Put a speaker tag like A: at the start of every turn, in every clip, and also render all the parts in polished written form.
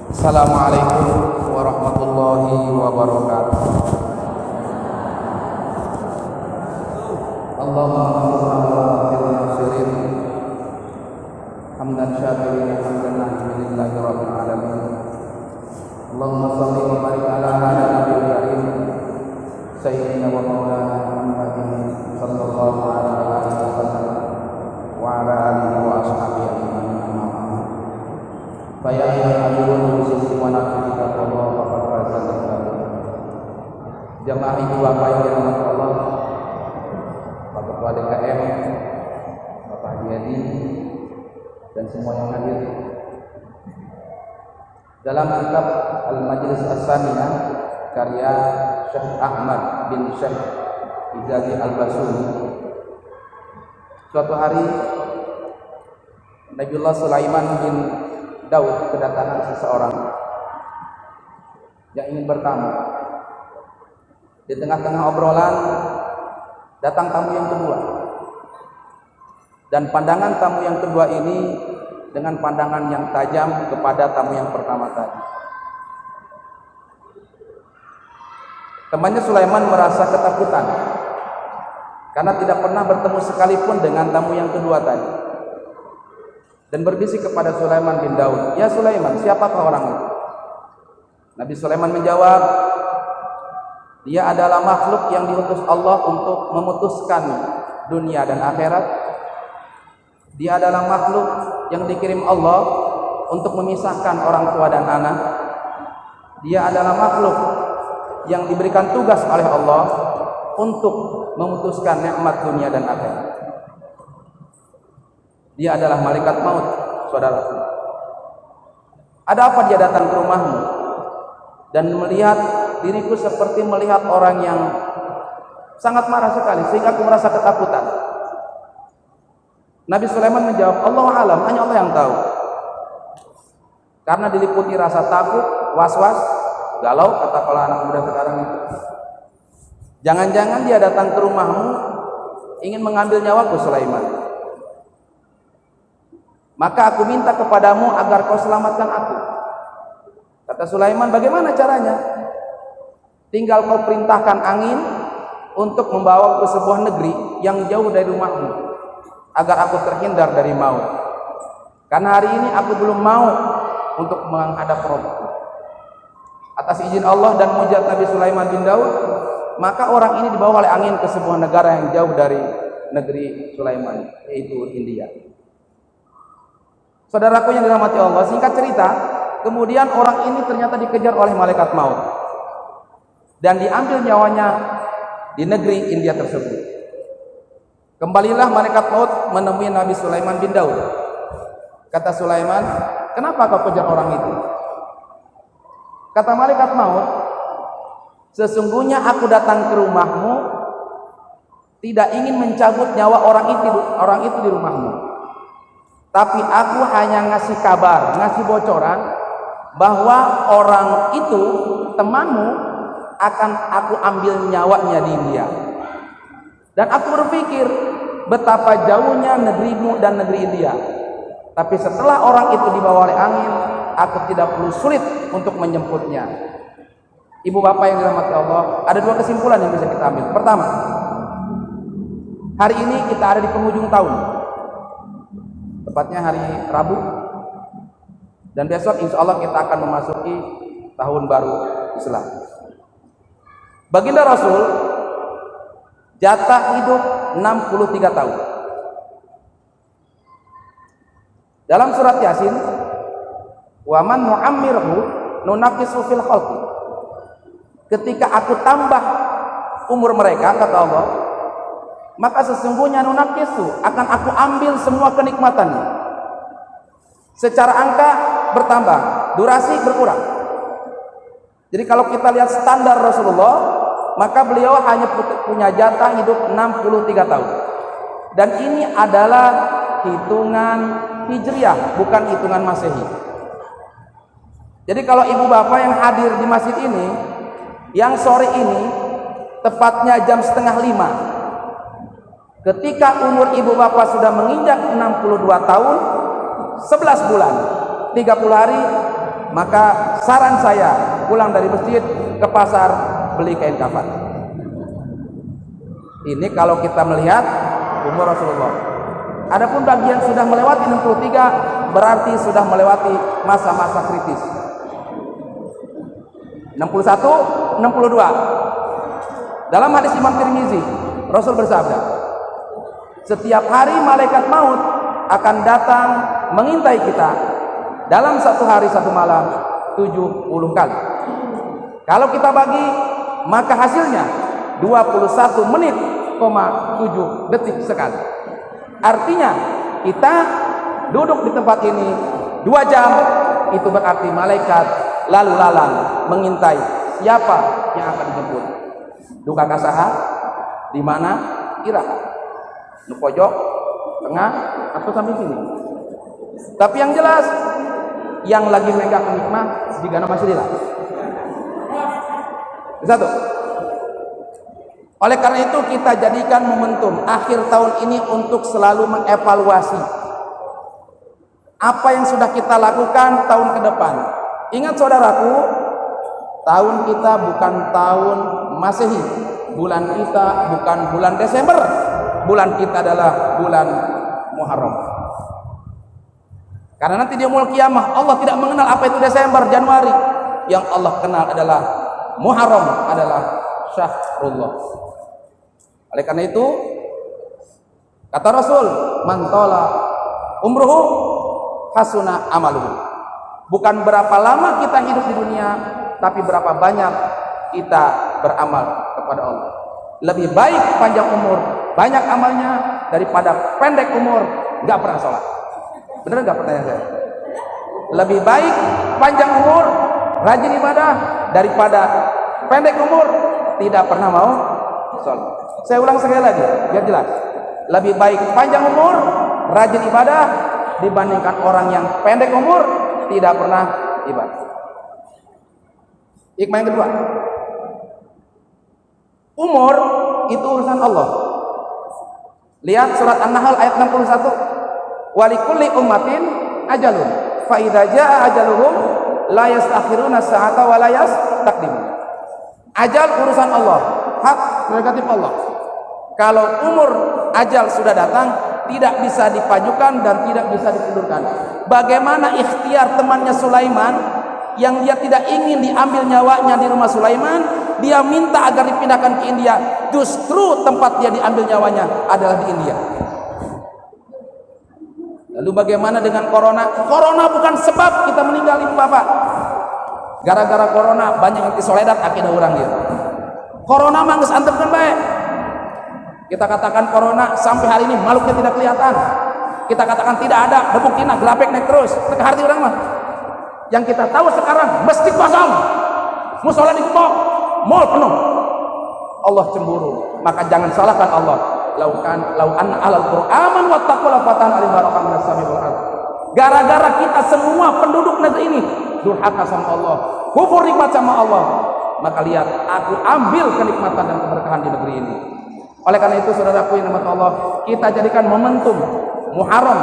A: Assalamualaikum warahmatullahi wabarakatuh. Allahumma shalli hamdan syakirin hamdan lillahi rabbil alamin. Allahumma shalli wa barik ala nabiyil karim sayyidina wa maulana Muhammadin sallallahu alaihi wasallam wa ala alihi wa ashabihi ajma'in. Fa ya ayyuhal muslimun wa nafsika Allah faqad faza. Jamaah ibu bapak yang dirahmati Allah, Bapak Ketua DKM, Bapak Haji Edi, dan semua yang hadir. Dalam kitab Al-Majlis As-Saminah karya Syekh Ahmad bin Syekh Izazi Al-Basuni, suatu hari Nabiullah Sulaiman bin Daud kedatangan seseorang yang ingin bertamu. Di tengah-tengah obrolan datang tamu yang kedua, dan pandangan tamu yang kedua ini dengan pandangan yang tajam kepada tamu yang pertama tadi. Temannya Sulaiman merasa ketakutan karena tidak pernah bertemu sekalipun dengan tamu yang kedua tadi, dan berbisik kepada Sulaiman bin Daud, "Ya Sulaiman, siapakah orang itu?" Nabi Sulaiman menjawab, "Dia adalah makhluk yang diutus Allah untuk memutuskan dunia dan akhirat. Dia adalah makhluk yang dikirim Allah untuk memisahkan orang tua dan anak. Dia adalah makhluk yang diberikan tugas oleh Allah untuk memutuskan nikmat dunia dan akhirat. Dia adalah malaikat maut, saudaraku. Ada apa dia datang ke rumahmu dan melihat diriku seperti melihat orang yang sangat marah sekali sehingga aku merasa ketakutan?" Nabi Sulaiman menjawab, "Allahu a'lam, hanya Allah yang tahu." Karena diliputi rasa takut, was-was, galau, kata kalau anak muda sekarang itu. "Jangan-jangan dia datang ke rumahmu ingin mengambil nyawaku, Sulaiman. Maka aku minta kepadamu agar kau selamatkan aku." Kata Sulaiman, "Bagaimana caranya?" "Tinggal kau perintahkan angin untuk membawa ke sebuah negeri yang jauh dari rumahmu, agar aku terhindar dari maut. Karena hari ini aku belum mau untuk menghadap Rabbku." Atas izin Allah dan mujizat Nabi Sulaiman bin Daud, maka orang ini dibawa oleh angin ke sebuah negara yang jauh dari negeri Sulaiman, yaitu India. Saudaraku yang dirahmati Allah, singkat cerita, kemudian orang ini ternyata dikejar oleh malaikat maut dan diambil nyawanya di negeri India tersebut. Kembalilah malaikat maut menemui Nabi Sulaiman bin Daud. Kata Sulaiman, "Kenapa kau kejar orang itu?" Kata malaikat maut, "Sesungguhnya aku datang ke rumahmu tidak ingin mencabut nyawa orang itu di rumahmu. Tapi aku hanya ngasih kabar, ngasih bocoran bahwa orang itu, temanmu, akan aku ambil nyawanya di India. Dan aku berpikir betapa jauhnya negerimu dan negeri India. Tapi setelah orang itu dibawa oleh angin, aku tidak perlu sulit untuk menjemputnya." Ibu bapak yang dirahmati Allah, ada dua kesimpulan yang bisa kita ambil. Pertama, hari ini kita ada di penghujung tahun, tepatnya hari Rabu, dan besok insya Allah kita akan memasuki tahun baru Islam. Baginda Rasul jatah hidup 63 tahun. Dalam surat Yasin, "Wa man nu'ammirhu nunaqqisu fil khalqi." Ketika aku tambah umur mereka, kata Allah, maka sesungguhnya nunaqqisu, akan aku ambil semua kenikmatannya. Secara angka bertambah, durasi berkurang. Jadi kalau kita lihat standar Rasulullah, maka beliau hanya punya jatah hidup 63 tahun. Dan ini adalah hitungan Hijriah, bukan hitungan Masehi. Jadi kalau ibu bapak yang hadir di masjid ini, yang sore ini tepatnya jam 4:30, ketika umur ibu bapak sudah menginjak 62 tahun, 11 bulan, 30 hari, maka saran saya pulang dari masjid ke pasar beli kain kafan. Ini kalau kita melihat umur Rasulullah. Adapun bagian sudah melewati 63 berarti sudah melewati masa-masa kritis. 61, 62. Dalam hadis Imam Tirmizi, Rasul bersabda, setiap hari malaikat maut akan datang mengintai kita dalam satu hari satu malam 70 kali. Kalau kita bagi, maka hasilnya 21 menit, 7 detik sekali. Artinya kita duduk di tempat ini 2 jam, itu berarti malaikat lalu lalang mengintai siapa yang akan dijemput. Duka kasaha di mana? Kira nu pojok, tengah, atau sampai sini. Tapi yang jelas yang lagi megang nikmat jika masih hilang. Satu. Oleh karena itu kita jadikan momentum akhir tahun ini untuk selalu mengevaluasi apa yang sudah kita lakukan tahun ke depan. Ingat saudaraku, tahun kita bukan tahun Masehi, bulan kita bukan bulan Desember, bulan kita adalah bulan Muharram. Karena nanti di yaumul qiyamah Allah tidak mengenal apa itu Desember, Januari. Yang Allah kenal adalah Muharram, adalah Syahrullah. Oleh karena itu kata Rasul, man tala umruhu hasuna amaluhu. Bukan berapa lama kita hidup di dunia, tapi berapa banyak kita beramal kepada Allah. Lebih baik panjang umur, banyak amalnya, daripada pendek umur, nggak pernah sholat. Bener nggak pertanyaan saya? Lebih baik panjang umur, rajin ibadah, daripada pendek umur, tidak pernah mau sholat. Saya ulang sekali lagi biar jelas. Lebih baik panjang umur, rajin ibadah, dibandingkan orang yang pendek umur, tidak pernah ibadah. Hikmah yang kedua, umur itu urusan Allah. Lihat surat An-Nahl ayat 61. Walikulli ummatin ajalun fa idza jaa ajaluhum la yastakhiruna sa'ata wa la yastaqdimun. Ajal urusan Allah, hak prerogatif Allah. Kalau umur ajal sudah datang, tidak bisa dipajukan dan tidak bisa ditundurkan. Bagaimana ikhtiar temannya Sulaiman yang dia tidak ingin diambil nyawanya di rumah Sulaiman, dia minta agar dipindahkan ke India. Justru tempat dia diambil nyawanya adalah di India. Lalu bagaimana dengan corona? Corona bukan sebab kita meninggal, Ibu Bapak. Gara-gara corona banyak yang disoledat akidah orang dia. Corona mah geus antepkeun bae. Kita katakan corona sampai hari ini makhluknya tidak kelihatan. Kita katakan tidak ada, buktina gelapek naik terus. Teka harti orang mah. Yang kita tahu sekarang masjid kosong, musola digembok, mall penuh. Allah cemburu, maka jangan salahkan Allah. Lau anna alal qur'aman wattaqul fatan alim barakah minas sami wal ardh. Gara-gara kita semua penduduk negeri ini durhaka sama Allah, kufur nikmat sama Allah, maka lihat aku ambil kenikmatan dan keberkahan di negeri ini. Oleh karena itu saudaraku yang dirahmati Allah, kita jadikan momentum Muharram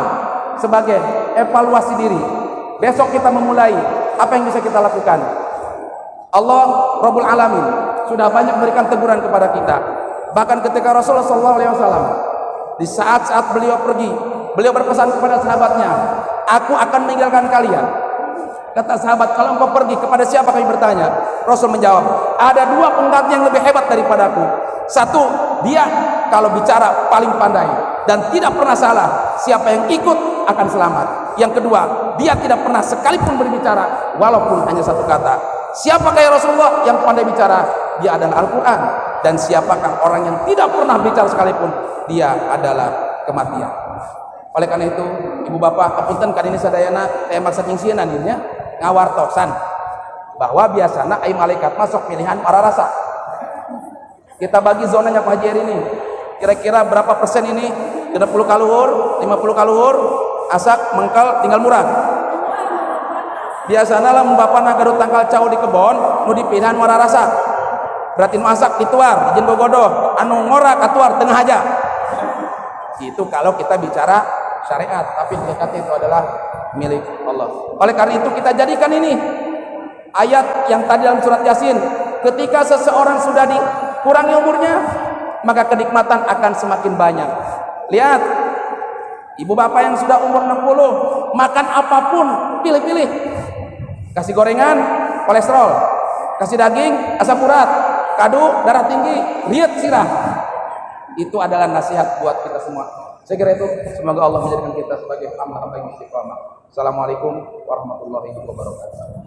A: sebagai evaluasi diri. Besok kita memulai apa yang bisa kita lakukan. Allah Rabbul Alamin sudah banyak memberikan teguran kepada kita. Bahkan ketika Rasulullah SAW di saat-saat beliau pergi, beliau berpesan kepada sahabatnya, aku akan meninggalkan kalian. Kata sahabat, kalau engkau pergi, kepada siapa kami bertanya? Rasul menjawab, ada 2 pengganti yang lebih hebat daripadaku. Satu, dia kalau bicara paling pandai dan tidak pernah salah. Siapa yang ikut akan selamat. Yang kedua, dia tidak pernah sekalipun berbicara walaupun hanya 1 kata. Siapakah ya Rasulullah yang pandai bicara? Dia adalah Al-Quran. Dan siapakah orang yang tidak pernah bicara sekalipun? Dia adalah kematian. Oleh karena itu, ibu bapak, apunten kadini sadayana tembak saking sieun nya ngawartosan bahwa biasanya ai malaikat masuk pilihan para rasa. Kita bagi zonanya Pak Haji ini. Kira-kira berapa persen ini? 60 kaluhur, 50 kaluhur, asak, mengkal, tinggal murah. Biasanya lah bapak nagarut tangkal cau di kebon, nu dipilihan wara rasa. Berarti masak dituar, izin gogodoh, anu ngora katuar tengah aja. Itu kalau kita bicara syariat, tapi hakikatnya itu adalah milik Allah. Oleh karena itu kita jadikan ini ayat yang tadi dalam surat Yasin, ketika seseorang sudah dikurangi umurnya, maka kenikmatan akan semakin banyak. Lihat, ibu bapak yang sudah umur 60, makan apapun pilih-pilih. Kasih gorengan, kolesterol. Kasih daging, asam urat. Kadu, darah tinggi, lihat sirah. Itu adalah nasihat buat kita semua. Saya kira itu, semoga Allah menjadikan kita sebagai hamba-hamba yang istiqomah. Assalamualaikum warahmatullahi wabarakatuh.